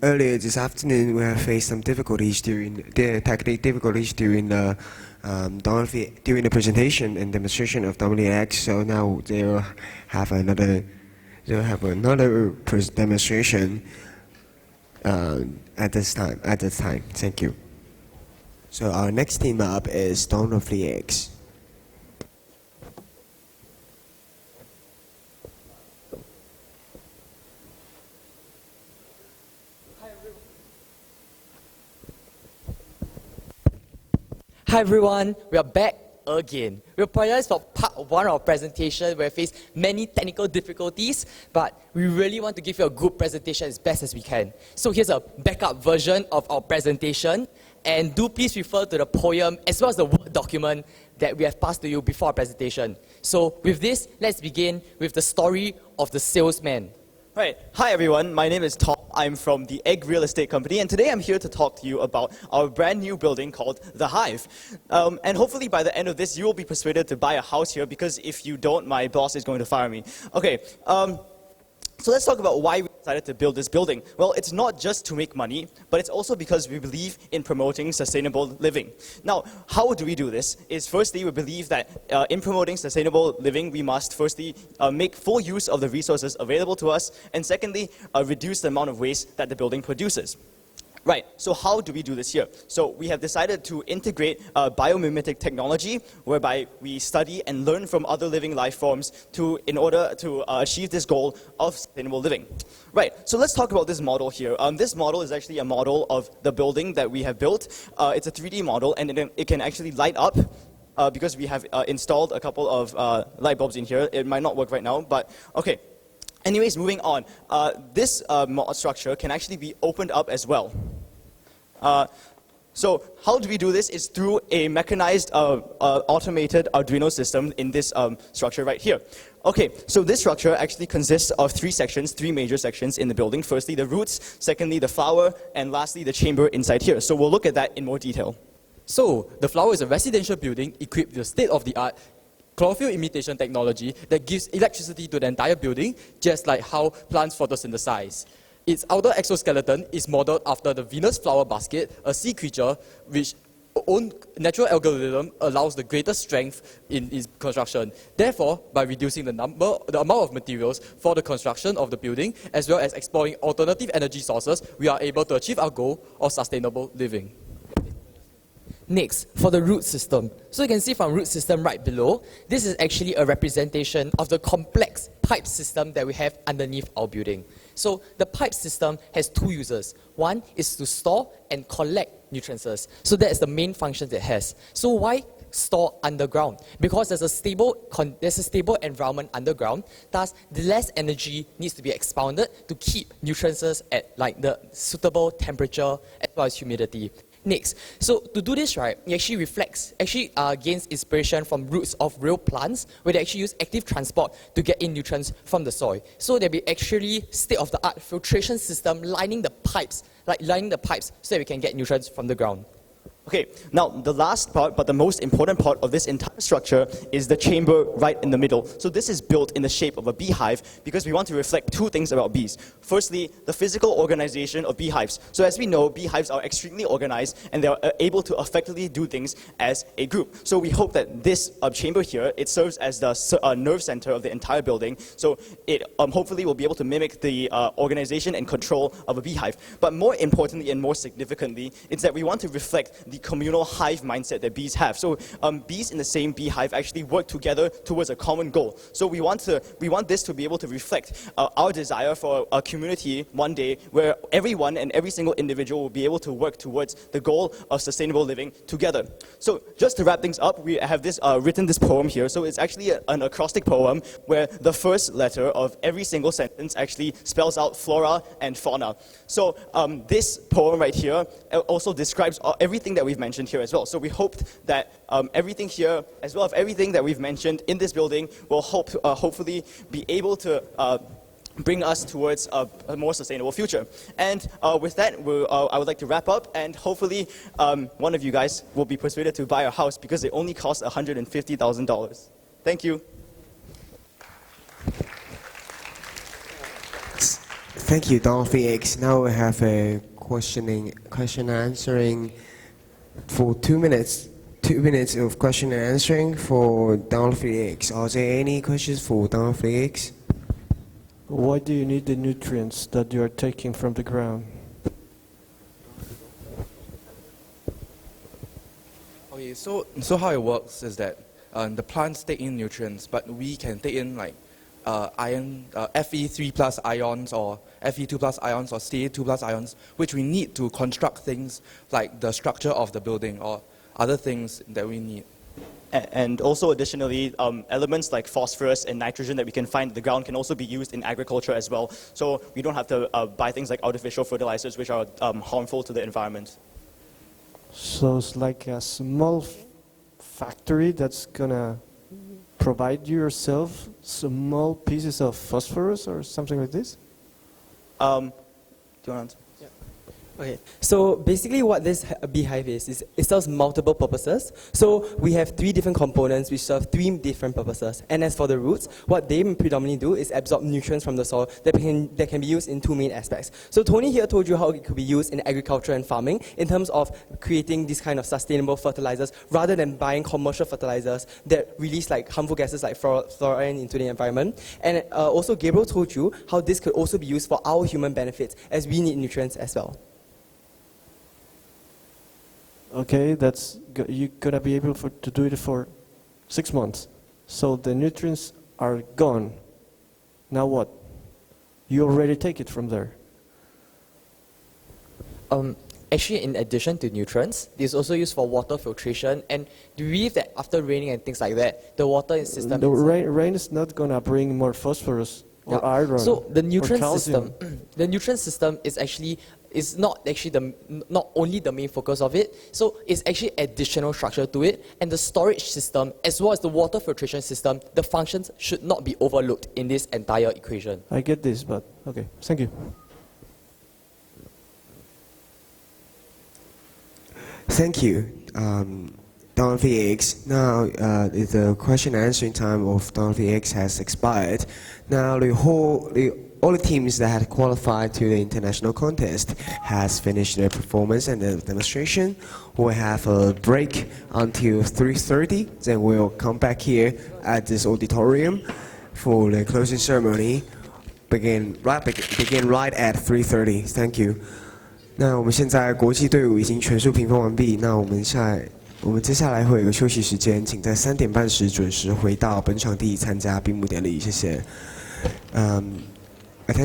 Earlier this afternoon, we have faced some difficulties during the technical difficulties during the during the presentation and demonstration of WX. So now they'll have another demonstration at this time. Thank you. So our next team up is Dawn of the X. Hi everyone, we are back again. We apologize for part one of our presentation where we faced many technical difficulties, but we really want to give you a good presentation as best as we can. So here's a backup version of our presentation, and do please refer to the poem as well as the Word document that we have passed to you before our presentation. So with this, let's begin with the story of the salesman. Right. Hi everyone, my name is Tom. I'm from the Egg Real Estate Company, and today I'm here to talk to you about our brand new building called The Hive. And hopefully by the end of this, you will be persuaded to buy a house here, because if you don't, my boss is going to fire me. Okay, so let's talk about why we decided to build this building. Well, it's not just to make money, but it's also because we believe in promoting sustainable living. Now, how do we do this? Is firstly, we believe that in promoting sustainable living, we must firstly make full use of the resources available to us, and secondly, reduce the amount of waste that the building produces. Right, so how do we do this here? So we have decided to integrate biomimetic technology, whereby we study and learn from other living life forms in order to achieve this goal of sustainable living. Right, so let's talk about this model here. This model is actually a model of the building that we have built. It's a 3D model, and it can actually light up because we have installed a couple of light bulbs in here. It might not work right now, but okay. Anyways, moving on, this structure can actually be opened up as well. So how do we do this is through a mechanized automated Arduino system in this structure right here. Okay, so this structure actually consists of three major sections in the building. Firstly, the roots, secondly, the flower, and lastly, the chamber inside here. So we'll look at that in more detail. So, the flower is a residential building equipped with state-of-the-art chlorophyll imitation technology that gives electricity to the entire building, just like how plants photosynthesize. Its outer exoskeleton is modeled after the Venus flower basket, a sea creature which own natural algorithm allows the greatest strength in its construction. Therefore, by reducing the amount of materials for the construction of the building, as well as exploring alternative energy sources, we are able to achieve our goal of sustainable living. Next, for the root system. So you can see from root system right below, this is actually a representation of the complex pipe system that we have underneath our building. So the pipe system has two uses. One is to store and collect nutrients. So that is the main function it has. So why store underground? Because there's a stable environment underground, thus the less energy needs to be expounded to keep nutrients at like the suitable temperature as well as humidity. Next, so to do this right, it actually gains inspiration from roots of real plants, where they actually use active transport to get in nutrients from the soil. So there'll be actually state-of-the-art filtration system lining the pipes so that we can get nutrients from the ground. Okay, now the last part, but the most important part of this entire structure is the chamber right in the middle. So this is built in the shape of a beehive because we want to reflect two things about bees. Firstly, the physical organization of beehives. So as we know, beehives are extremely organized and they are able to effectively do things as a group. So we hope that this chamber here, it serves as the nerve center of the entire building. So it hopefully will be able to mimic the organization and control of a beehive. But more importantly and more significantly, it's that we want to reflect the communal hive mindset that bees have. So bees in the same beehive actually work together towards a common goal. So we want this to be able to reflect our desire for a community one day where everyone and every single individual will be able to work towards the goal of sustainable living together. So just to wrap things up, we have written this poem here. So it's actually an acrostic poem where the first letter of every single sentence actually spells out flora and fauna. So this poem right here also describes everything that we've mentioned here as well. So we hoped that everything here, as well as everything that we've mentioned in this building, will hopefully be able to bring us towards a more sustainable future. And with that, I would like to wrap up, and hopefully one of you guys will be persuaded to buy a house because it only costs $150,000. Thank you. Thank you, Dolphy X. Now we have a question answering for 2 minutes. 2 minutes of question and answering for Dolphy X. Are there any questions for Dolphy X? Why do you need the nutrients that you are taking from the ground? Okay, so how it works is that the plants take in nutrients, but we can take in like iron, Fe3 plus ions or Fe2 plus ions or Ca2 plus ions, which we need to construct things like the structure of the building or other things that we need. And also additionally, elements like phosphorus and nitrogen that we can find in the ground can also be used in agriculture as well. So we don't have to buy things like artificial fertilizers which are harmful to the environment. So it's like a small factory that's gonna provide you yourself small pieces of phosphorus or something like this? Do you want to answer? Okay, so basically what this beehive is it serves multiple purposes. So we have 3 different components which serve 3 different purposes. And as for the roots, what they predominantly do is absorb nutrients from the soil that can be used in 2 main aspects. So Tony here told you how it could be used in agriculture and farming in terms of creating this kind of sustainable fertilizers rather than buying commercial fertilizers that release like harmful gases like fluorine into the environment. And also Gabriel told you how this could also be used for our human benefits as we need nutrients as well. Okay, you're gonna be able to do it for 6 months. So the nutrients are gone. Now what? You already take it from there. Actually, in addition to nutrients, it is also used for water filtration. And do you believe that after raining and things like that, the water system... The rain is not gonna bring more phosphorus or iron. So the nutrient or system, the nutrient system is not only the main focus of it. So it's actually additional structure to it, and the storage system as well as the water filtration system, the functions should not be overlooked in this entire equation. I get this, but okay, thank you. Thank you, Don VX. Now, the question and answering time of Don VX has expired. Now, all the teams that had qualified to the international contest has finished their performance and the demonstration. We'll have a break until 3:30. Then we'll come back here at this auditorium for the closing ceremony. Begin right at 3:30. Thank you. 那我们现在国际队伍已经全数评分完毕。那我们接下来会有个休息时间，请在3点半时准时回到本场地参加闭幕典礼。谢谢。